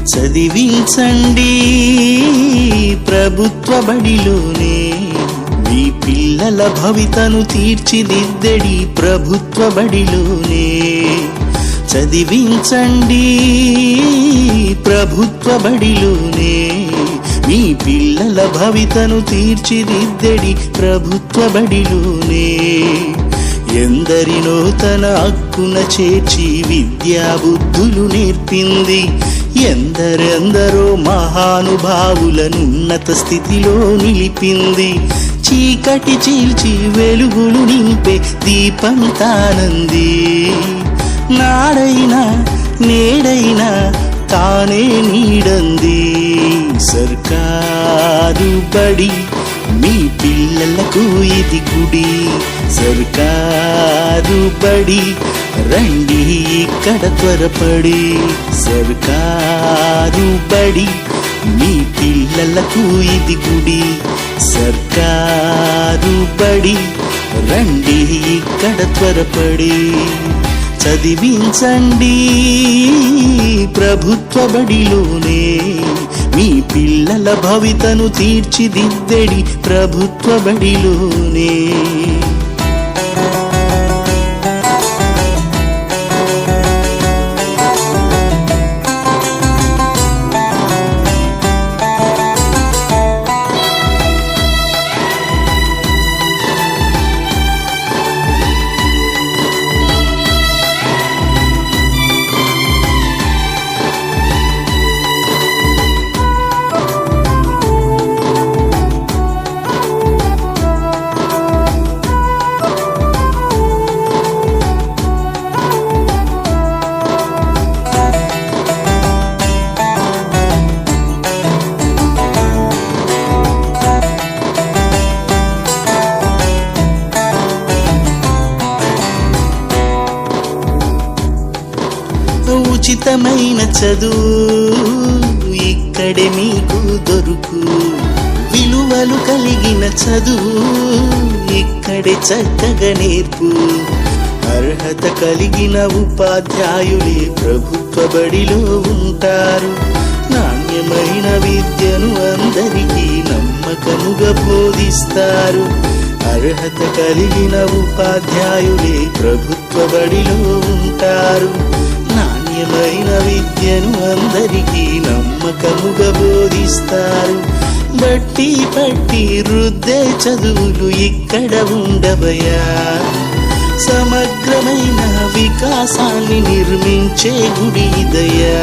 చదివించండి ప్రభుత్వ బడిలోనే మీ పిల్లల భవితను తీర్చిదిద్దడి ప్రభుత్వ బడిలోనే చదివించండి ప్రభుత్వ బడిలోనే మీ పిల్లల భవితను తీర్చిదిద్దడి ప్రభుత్వ బడిలోనే ఎందరినో తన హక్కున చేర్చి విద్యా బుద్ధులు నేర్పింది ఎందరెందరో మహానుభావులను ఉన్నత స్థితిలో నిలిపింది చీకటి చీల్చి వెలుగులు నింపే దీపం తానంది నాడైనా నేడైనా తానే నీడంది సర్కారు బడి మీ పిల్లలకు ఇది గుడి సర్కారు బడి రండి ఇక్కడ త్వరపడి సర్కారు బడి మీ పిల్లలకు ఇది గుడి సర్కారు బడి రండి ఇక్కడ త్వరపడి చదివించండి ప్రభుత్వ బడిలోనే మీ పిల్లల భవితను తీర్చిదిద్దడి ప్రభుత్వ బడిలోనే ఉచితమైన చదువు ఇక్కడే మీకు దొరుకు విలువలు కలిగిన చదువు ఇక్కడే చక్కగా నేర్పు అర్హత కలిగిన ఉపాధ్యాయులే ప్రభుత్వ బడిలో ఉంటారు నాణ్యమైన విద్యను అందరికీ నమ్మకముగా బోధిస్తారు అర్హత కలిగిన ఉపాధ్యాయులే ప్రభుత్వ బడిలో ఉంటారు నాణ్యమైన విద్యను అందరికీ నమ్మకముగా బోధిస్తారు బట్టి పట్టి రుద్దే చదువులు ఇక్కడ ఉండవయా సమగ్రమైన వికాసాన్ని నిర్మించే గుడి దయా